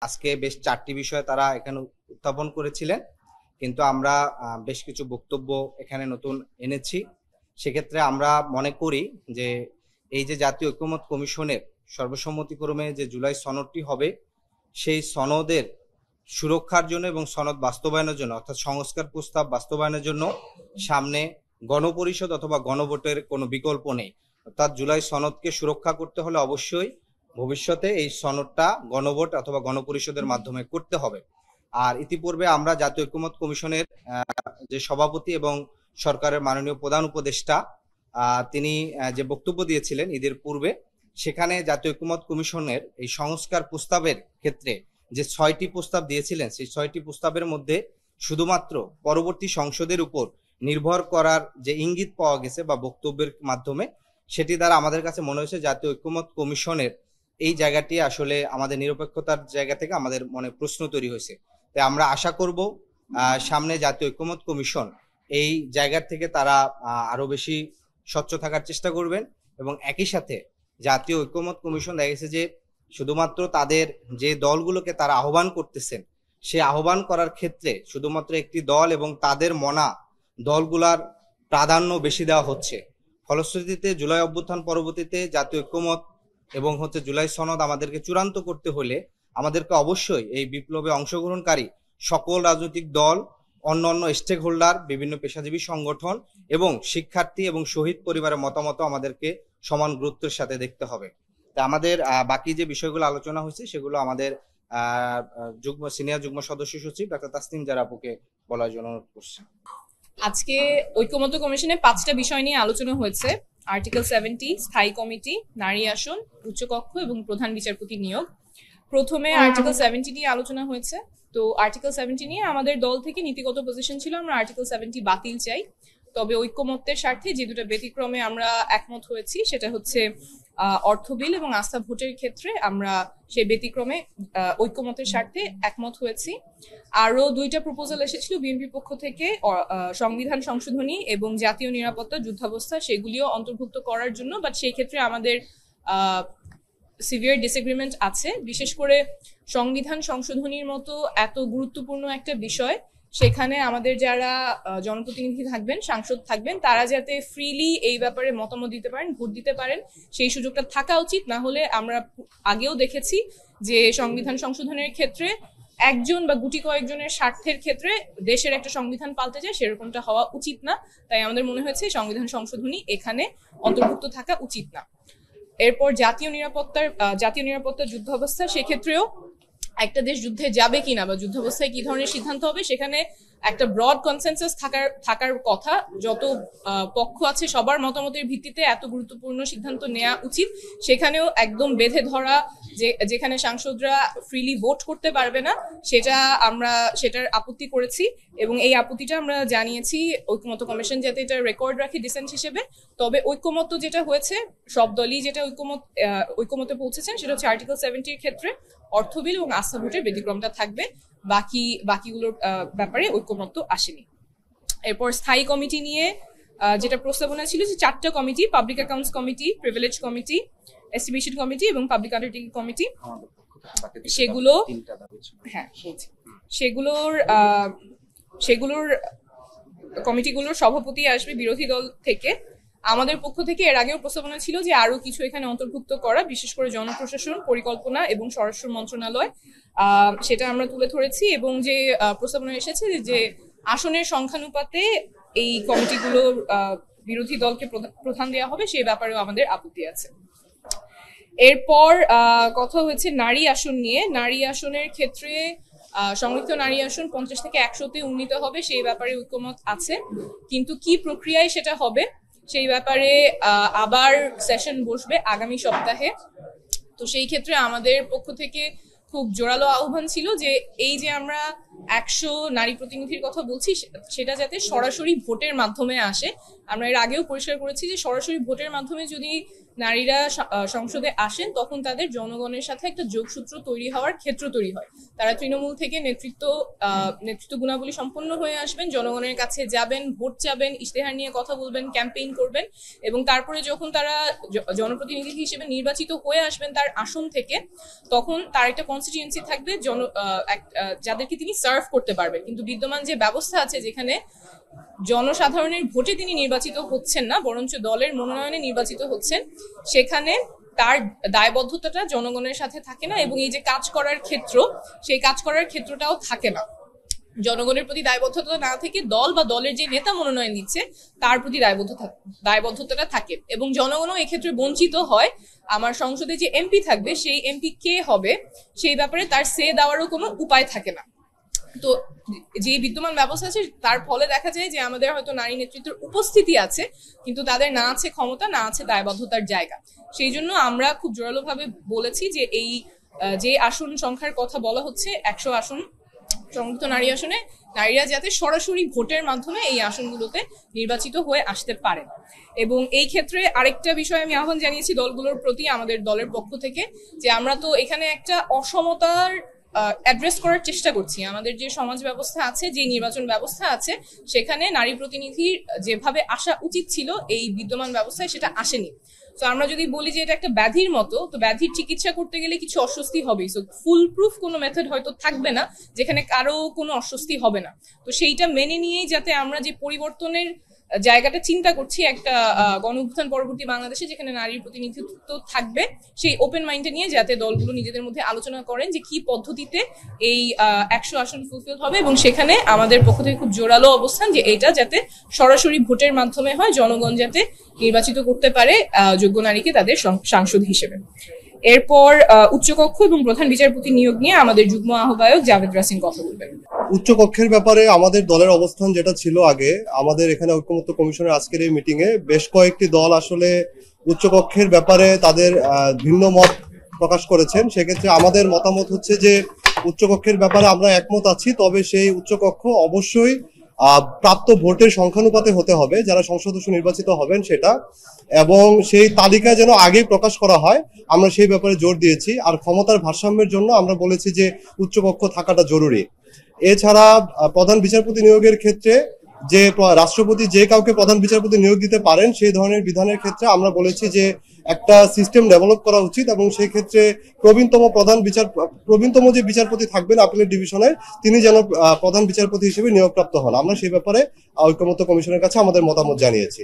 আজকে বেশ 4টি বিষয় তারা এখানে উত্থাপন করেছিলেন, কিন্তু আমরা বেশ কিছু বক্তব্য এখানে নতুন এনেছি। সেক্ষেত্রে আমরা মনে করি যে এই যে জাতীয় ঐকমত্য কমিশনের সর্বসম্মতিক্রমে যে জুলাই সনদটি হবে, সেই সনদের সুরক্ষার জন্য এবং সনদ বাস্তবায়নের জন্য, অর্থাৎ সংস্কার প্রস্তাব বাস্তবায়নের জন্য সামনে গণপরিষদ অথবা গণভোটের কোনো বিকল্প নেই। অর্থাৎ জুলাই সনদকে সুরক্ষা করতে হলে অবশ্যই ভবিষ্যতে এই সনদটা গণভোট অথবা গণপরিষদের মাধ্যমে করতে হবে। আর ইতিপূর্বে আমরা জাতীয় ঐকমত্য কমিশনের যে সভাপতি এবং সরকারের মাননীয় প্রধান উপদেষ্টা তিনি যে বক্তব্য দিয়েছিলেন ঈদের পূর্বে, সেখানে জাতীয় ঐকমত্য কমিশনের এই সংস্কার প্রস্তাবের ক্ষেত্রে যে 6টি প্রস্তাব দিয়েছিলেন, সেই 6টি প্রস্তাবের মধ্যে শুধুমাত্র পরবর্তী সংসদের উপর নির্ভর করার যে ইঙ্গিত পাওয়া গেছে বা বক্তব্যের মাধ্যমে, সেটি দ্বারা আমাদের কাছে মনে হয়েছে জাতীয় ঐকমত্য কমিশনের এই জায়গাটি আসলে আমাদের নিরপেক্ষতার জায়গা থেকে আমাদের মনে প্রশ্ন তৈরি হয়েছে। তাই আমরা আশা করব সামনে জাতীয় ঐকমত্য কমিশন এই জায়গার থেকে তারা আরো বেশি স্বচ্ছ থাকার চেষ্টা করবেন, এবং একই সাথে জাতীয় ঐকমত্য কমিশন দেখা গেছে যে শুধুমাত্র তাদের যে দলগুলোকে তারা আহ্বান করতেছেন, সে আহ্বান করার ক্ষেত্রে শুধুমাত্র একটি দল এবং তাদের মনা দলগুলার প্রাধান্য বেশি দেওয়া হচ্ছে। ফলশ্রুতিতে জুলাই অভ্যুত্থান পরবর্তীতে জাতীয় ঐকমত্য এবং জুলাই সনদ আমাদেরকে চূড়ান্ত করতে হলে আমাদেরকে অবশ্যই এই বিপ্লবে অংশগ্রহণকারী সকল রাজনৈতিক দল, অন্যান্য স্টেক হোল্ডার, বিভিন্ন পেশাজীবী সংগঠন এবং শিক্ষার্থী এবং শহীদ পরিবারের মতামত আমাদেরকে সমান গুরুত্বের সাথে দেখতে হবে। তা আমাদের বাকি যে বিষয়গুলো আলোচনা হয়েছে সেগুলো আমাদের সিনিয়র যুগ্ম সদস্য সচিব ডাক্তার তাসনিম জারা আপুকে বলার জন্য অনুরোধ করছি। আজকে ঐকমত্য কমিশনে 5টা বিষয় নিয়ে আলোচনা হয়েছে। আর্টিকেল 70, স্থায়ী কমিটি, নারী আসন, উচ্চকক্ষ এবং প্রধান বিচারপতি নিয়োগ। প্রথমে আর্টিকেল 70 নিয়ে আলোচনা হয়েছে। তো আর্টিকেল 70 নিয়ে আমাদের দল থেকে নীতিগত পজিশন ছিল আমরা আর্টিকেল 70 বাতিল চাই। তবে ঐকমত্যের স্বার্থে যে দুটো ব্যতিক্রমে আমরা একমত হয়েছি সেটা হচ্ছে অর্থ বিল এবং আস্থা ভোটের ক্ষেত্রে আমরা সেই ব্যতিক্রমে ঐকমত্যের স্বার্থে একমত হয়েছি। আরো 2টা প্রপোজাল এসেছিল বিএনপি পক্ষ থেকে, সংবিধান সংশোধনী এবং জাতীয় নিরাপত্তা যুদ্ধাবস্থা, সেগুলিও অন্তর্ভুক্ত করার জন্য, বাট সেই ক্ষেত্রে আমাদের সিভিয়ার ডিসএগ্রিমেন্ট আছে। বিশেষ করে সংবিধান সংশোধনীর মতো এত গুরুত্বপূর্ণ একটা বিষয়, সেখানে আমাদের যারা জনপ্রতিনিধি থাকবেন, সাংসদ থাকবেন, তারা যাতে ফ্রিলি এই ব্যাপারে মতামত দিতে পারেন, ভোট দিতে পারেন, সেই সুযোগটা থাকা উচিত। না হলে আমরা আগেও দেখেছি যে সংবিধান সংশোধনের ক্ষেত্রে একজন বা গুটি কয়েকজনের স্বার্থের ক্ষেত্রে দেশের একটা সংবিধান পাল্টে যায়, সেরকমটা হওয়া উচিত না। তাই আমাদের মনে হয়েছে সংবিধান সংশোধনী এখানে অন্তর্ভুক্ত থাকা উচিত না। এরপর জাতীয় নিরাপত্তা যুদ্ধাবস্থা, সেক্ষেত্রেও একটা দেশ যুদ্ধে যাবে কিনা বা যুদ্ধাবস্থায় কি ধরনের সিদ্ধান্ত হবে, সেখানে একটা ব্রড কনসেনসাস থাকার কথা। যত পক্ষ আছে সবার মতামতের ভিত্তিতে এত গুরুত্বপূর্ণ সিদ্ধান্ত নেওয়া উচিত। সেখানেও একদম বেঁধে ধরা যেখানে সাংসদরা ফ্রিলি ভোট করতে পারবে না, সেটার আপত্তি করেছি, এবং এই আপত্তিটা আমরা জানিয়েছি ঐকমত্য কমিশন যাতে এটা রেকর্ড রাখে ডিসেন্ট হিসেবে। তবে ঐকমত্য যেটা হয়েছে, সব দলই যেটা ঐকমত্যে পৌঁছেছেন সেটা হচ্ছে আর্টিকেল 70 ক্ষেত্রে অর্থ বিল এবং আস্থা ভোটের ব্যতিক্রমটা থাকবে, বাকিগুলোর ব্যাপারে ঐকমত্য আসেনি। এরপর স্থায়ী কমিটি নিয়ে যেটা প্রস্তাবনা ছিল যে 4টা committee, public accounts committee, privilege committee, estimation committee এবং পাবলিক আন্ডারটেকিং কমিটি, সেগুলোর কমিটিগুলোর সভাপতি আসবে বিরোধী দল থেকে। আমাদের পক্ষ থেকে এর আগেও প্রস্তাবনা ছিল যে আরো কিছু এখানে অন্তর্ভুক্ত করা, বিশেষ করে জনপ্রশাসন, পরিকল্পনা এবং স্বরাষ্ট্র মন্ত্রণালয়, সেটা আমরা তুলে ধরেছি। এবং যে প্রস্তাবনা এসেছে যে আসনের সংখ্যানুপাতে এই কমিটিগুলোর বিরোধী দলকে প্রধান দেওয়া হবে, সেই ব্যাপারেও আমাদের আপত্তি আছে। এরপর কথা হয়েছে নারী আসন নিয়ে। নারী আসনের ক্ষেত্রে সংরক্ষিত নারী আসন 50 থেকে 100-তে উন্নীত হবে, সেই ব্যাপারে ঐকমত আছে, কিন্তু কি প্রক্রিয়ায় সেটা হবে সেই ব্যাপারে আবার সেশন বসবে আগামী সপ্তাহে। তো সেই ক্ষেত্রে আমাদের পক্ষ থেকে খুব জোরালো আহ্বান ছিল যে এই যে আমরা 100 নারী প্রতিনিধির কথা বলছি, সেটা যাতে সরাসরি ভোটের মাধ্যমে আসে। আমরা এর আগেও পরিষ্কার করেছি যে সরাসরি ভোটের মাধ্যমে যদি নারীরা সংসদে আসেন তখন তাদের জনগণের সাথে একটা যোগসূত্র তৈরি হওয়ার ক্ষেত্র তৈরি হয়। তারা তৃণমূল থেকে নেতৃত্ব গুণাবলী সম্পন্ন হয়ে আসবেন, জনগণের কাছে যাবেন, ভোট চাবেন, ইশতেহার নিয়ে কথা বলবেন, ক্যাম্পেইন করবেন, এবং তারপরে যখন তারা জনপ্রতিনিধি হিসেবে নির্বাচিত হয়ে আসবেন তার আসন থেকে, তখন তার একটা কনস্টিটিউয়েন্সি থাকবে যাদেরকে তিনি সার্ভ করতে পারবেন। কিন্তু বিদ্যমান যে ব্যবস্থা আছে, যেখানে জনসাধারণের ভোটে তিনি নির্বাচিত হচ্ছেন না, বরঞ্চ দলের মনোনয়নে নির্বাচিত হচ্ছেন, সেখানে তার দায়বদ্ধতাটা জনগণের সাথে থাকে না, এবং এই যে কাজ করার ক্ষেত্র, সেই কাজ করার ক্ষেত্রটাও থাকে না। জনগণের প্রতি দায়বদ্ধতা না থেকে দল বা দলের যে নেতা মনোনয়ন দিচ্ছে তার প্রতি দায়বদ্ধতাটা থাকে, এবং জনগণও এক্ষেত্রে বঞ্চিত হয়। আমার সংসদে যে এমপি থাকবে, সেই এমপি কে হবে সেই ব্যাপারে তার সে দেওয়ারও কোনো উপায় থাকে না। তো যে বিদ্যমান ব্যবস্থা আছে তার ফলে দেখা যায় যে আমাদের হয়তো নারী নেতৃত্বের উপস্থিতি আছে, কিন্তু তাদের না আছে ক্ষমতা, না আছে দায়বদ্ধতার জায়গা। সেই জন্য আমরা খুব জোরালোভাবে বলেছি যে এই যে আসন সংখ্যার কথা বলা হচ্ছে, 100 আসন সংরক্ষিত নারী আসনে, নারীরা যাতে সরাসরি ভোটের মাধ্যমে এই আসনগুলোতে নির্বাচিত হয়ে আসতে পারেন। এবং এই ক্ষেত্রে আরেকটা বিষয় আমি আহ্বান জানিয়েছি দলগুলোর প্রতি আমাদের দলের পক্ষ থেকে, যে আমরা তো এখানে একটা অসমতার অ্যাড্রেস করার চেষ্টা করছি। আমাদের যে সমাজ ব্যবস্থা আছে, যে নির্বাচন ব্যবস্থা আছে, সেখানে নারী প্রতিনিধির যেভাবে আসা উচিত ছিল এই বিদ্যমান ব্যবস্থায় সেটা আসেনি। তো আমরা যদি বলি যে এটা একটা ব্যাধির মতো, তো ব্যাধির চিকিৎসা করতে গেলে কিছু অস্বস্তি হবেই। সো ফুল প্রুফ কোনো মেথড হয়তো থাকবে না যেখানে কারো কোনো অস্বস্তি হবে না। তো সেইটা মেনে নিয়েই যাতে আমরা যে পরিবর্তনের জায়গাটা চিন্তা করছি একটা গণঅভ্যুত্থান পরবর্তী বাংলাদেশে, যেখানে নারীর প্রতিনিধিত্ব থাকবে, সেই ওপেন মাইন্ডে নিয়ে যাতে দলগুলো নিজেদের মধ্যে আলোচনা করেন যে কি পদ্ধতিতে এই 100 আসন ফুলফিল হবে, এবং সেখানে আমাদের পক্ষ থেকে খুব জোরালো অবস্থান যে এটা যাতে সরাসরি ভোটের মাধ্যমে হয়, জনগণ যাতে নির্বাচিত করতে পারে যোগ্য নারীকে তাদের সাংসদ হিসেবে। এরপর উচ্চকক্ষ এবং প্রধান বিচারপতি নিয়োগ নিয়ে আমাদের যুগ্ম আহ্বায়ক জাভেদ রাসিন কথা বলবেন। উচ্চকক্ষের ব্যাপারে আমাদের দলের অবস্থান যেটা ছিল আগে, আমাদের এখানে ঐকমত্য কমিশনের আজকের এই মিটিং এ বেশ কয়েকটি দল আসলে উচ্চকক্ষের ব্যাপারে তাদের ভিন্ন মত প্রকাশ করেছেন। সেক্ষেত্রে আমাদের মতামত হচ্ছে যে উচ্চকক্ষের ব্যাপারে আমরা একমত আছি, তবে সেই উচ্চকক্ষ অবশ্যই প্রাপ্ত ভোটের সংখ্যানুপাতে হতে হবে, যারা সংসদ সদস্য নির্বাচিত হবেন সেটা, এবং সেই তালিকা যেন আগেই প্রকাশ করা হয়, আমরা সেই ব্যাপারে জোর দিয়েছি। আর ক্ষমতার ভারসাম্যের জন্য আমরা বলেছি যে উচ্চকক্ষ থাকাটা জরুরি। এছাড়া প্রধান বিচারপতি নিয়োগের ক্ষেত্রে যে রাষ্ট্রপতি যে কাউকে প্রধান বিচারপতি নিয়োগ দিতে পারেন, সেই ধরনের বিধানের ক্ষেত্রে আমরা বলেছি যে একটা সিস্টেম ডেভেলপ করা উচিত, এবং সেই ক্ষেত্রে প্রবীণতম যে বিচারপতি থাকবেন আপিলের ডিভিশনের, তিনি যেন প্রধান বিচারপতি হিসেবে নিয়োগপ্রাপ্ত হন। আমরা সেই ব্যাপারে ঐকমত্য কমিশনের কাছে আমাদের মতামত জানিয়েছি।